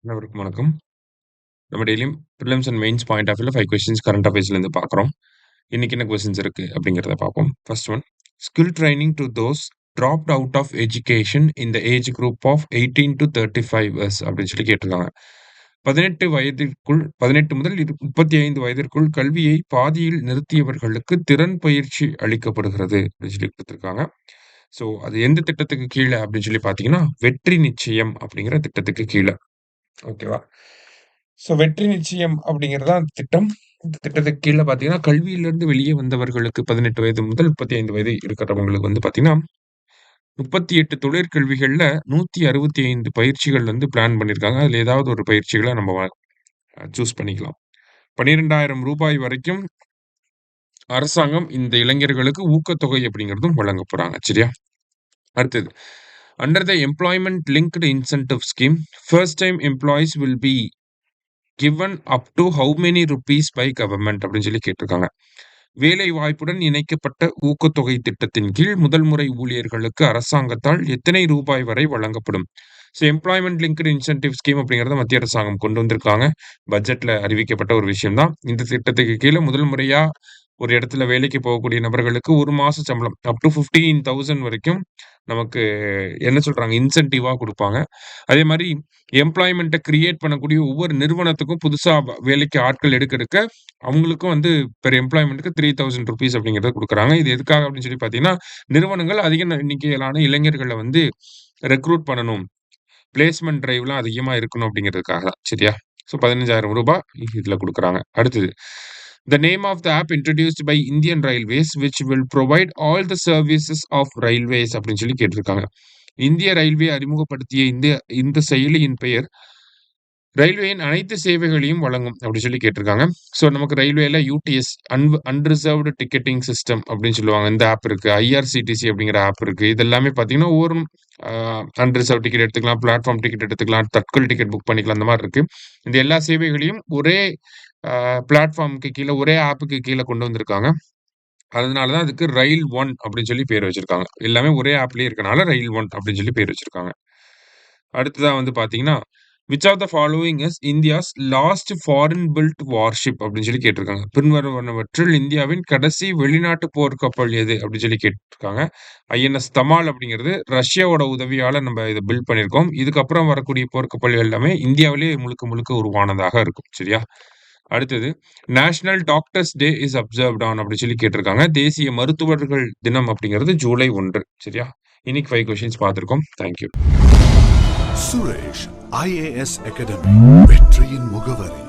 அனைவருக்கும் வணக்கம். நம்ம டெய்லியும் prelims and mains point of வியூல 5 கொஸ்டின்ஸ் கரண்ட் அஃபேர்ஸ்லேருந்து பார்க்குறோம். இன்னைக்கு என்ன கொஸ்டின்ஸ் இருக்கு அப்படிங்கிறத பார்ப்போம். First one, skill training to those dropped out of education in the age group of 18 to 35 years அப்படின்னு சொல்லி கேட்டிருக்காங்க. 18 முதல் 35 வயதிற்குள் கல்வியை பாதியில் நிறுத்தியவர்களுக்கு திறன் பயிற்சி அளிக்கப்படுகிறது அப்படின்னு சொல்லி கொடுத்துருக்காங்க. ஸோ அது எந்த திட்டத்துக்கு கீழே அப்படின்னு சொல்லி பார்த்தீங்கன்னா, வெற்றி நிச்சயம் அப்படிங்கிற திட்டத்துக்கு கீழே. ஓகேவா? ஸோ வெற்றி நிச்சயம் அப்படிங்கிறது தான் திட்டம். இந்த திட்டத்துக்கு கீழ பார்த்தீங்கன்னா, கல்வியிலிருந்து வெளியே வந்தவர்களுக்கு 18 வயது முதல் 35 வயது இருக்கிறவங்களுக்கு வந்து பார்த்தீங்கன்னா, 38 தொழிற்கல்விகள்ல 165 பயிற்சிகள் வந்து பிளான் பண்ணியிருக்காங்க. அதுல ஏதாவது ஒரு பயிற்சிகள நம்ம சூஸ் பண்ணிக்கலாம். ரூ. 12,000 வரைக்கும் அரசாங்கம் இந்த இளைஞர்களுக்கு ஊக்கத்தொகை அப்படிங்கிறதும் வழங்கப் போறாங்க. சரியா? அடுத்தது, under the employment linked incentive scheme, first time employees will be given up to how many rupees by government அப்படின்னு சொல்லி கேட்டிருக்காங்க. வேலை வாய்ப்புடன் இணைக்கப்பட்ட ஊக்கத்தொகை திட்டத்தின் கீழ் முதல் முறை ஊழியர்களுக்கு அரசாங்கத்தால் எத்தனை ரூபாய் வரை வழங்கப்படும்? So employment linked incentive scheme அப்படிங்கிறத மத்திய அரசாங்கம் கொண்டு வந்திருக்காங்க. பட்ஜெட்ல அறிவிக்கப்பட்ட ஒரு விஷயம் தான். இந்த திட்டத்துக்கு கீழே முதல் முறையா ஒரு இடத்துல வேலைக்கு போகக்கூடிய நபர்களுக்கு ஒரு மாச சம்பளம் அப் டு 15,000 வரைக்கும் நமக்கு என்ன சொல்றாங்க, இன்சென்டிவா குடுப்பாங்க. அதே மாரி எம்ப்ளாய்மென்ட்ட கிரியேட் பண்ணக்கூடிய ஒவ்வொரு நிறுவனத்துக்கும் புதுசா வேலைக்கு ஆட்கள் எடுக்க அவங்களுக்கும் வந்து பெர் எம்ப்ளாய்மென்ட்க்கு ₹3,000 அப்படிங்கிறத குடுக்குறாங்க. இது எதுக்காக அப்படின்னு சொல்லி பார்த்தீங்கன்னா, நிறுவனங்கள் அதிக எண்ணிக்கையிலான இளைஞர்கள வந்து ரெக்ரூட் பண்ணணும். பிளேஸ்மென்ட் டிரைவ்லாம் அதிகமா இருக்கணும் அப்படிங்கிறதுக்காக தான். சரியா? ஸோ ரூ. 15,000 இதுல குடுக்குறாங்க. அடுத்தது, the name of the app introduced by Indian Railways which will provide all the services of railways அப்படின்னு சொல்லி கேட்டிருக்காங்க. இந்திய ரயில்வே அறிமுகப்படுத்திய இந்த செயலியின் பெயர் ரயில்வேயின் அனைத்து சேவைகளையும் வழங்கும் அப்படின்னு சொல்லி கேட்டிருக்காங்க. ஸோ நமக்கு ரயில்வேல யூடிஎஸ் அன்ரிசர்வ்டு டிக்கெட்டிங் சிஸ்டம் அப்படின்னு சொல்லுவாங்க. இந்த ஆப் இருக்கு. ஐஆர்சிடிசி அப்படிங்கிற ஆப் இருக்கு. இது எல்லாமே பார்த்தீங்கன்னா ஒவ்வொரு அன்ரிசர்வ் டிக்கெட் எடுத்துக்கலாம், பிளாட்ஃபார்ம் டிக்கெட் எடுத்துக்கலாம், தட்கல் டிக்கெட் புக் பண்ணிக்கலாம். அந்த மாதிரி இருக்கு. இந்த எல்லா சேவைகளையும் ஒரே பிளாட்ஃபார்முக்கு கீழே, ஒரே ஆப்புக்கு கீழே கொண்டு வந்திருக்காங்க. அதனால தான் அதுக்கு ரயில் ஒன் அப்படின்னு சொல்லி பேர் வச்சிருக்காங்க. எல்லாமே ஒரே ஆப்லயே இருக்கனால ரயில் ஒன் அப்படின்னு சொல்லி பேர் வச்சிருக்காங்க. அடுத்ததா வந்து பார்த்தீங்கன்னா, which of the following is India's last foreign built warship அப்படின்னு சொல்லி கேட்டிருக்காங்க. பின்வருவனவற்றில் இந்தியாவின் கடைசி வெளிநாட்டு போர்க்கப்பல் எது அப்படின்னு சொல்லி கேட்டிருக்காங்க. ஐஎன்எஸ் தமால் அப்படிங்கிறது ரஷ்யாவோட உதவியால நம்ம இதை பில்ட் பண்ணியிருக்கோம். இதுக்கப்புறம் வரக்கூடிய போர்க்கப்பல் எல்லாமே இந்தியாவிலேயே முழுக்க முழுக்க உருவானதாக இருக்கும். சரியா? அடுத்தது, national doctors day is observed on அப்படின்னு சொல்லி கேட்டிருக்காங்க. தேசிய மருத்துவர்கள் தினம் அப்படிங்கிறது ஜூலை 1. சரியா? இன்னைக்கு 5 கொஸ்டின்ஸ் பார்த்திருக்கோம். தேங்க்யூ. சுரேஷ் IAS அகாடமி, வெற்றியின் முகவரி.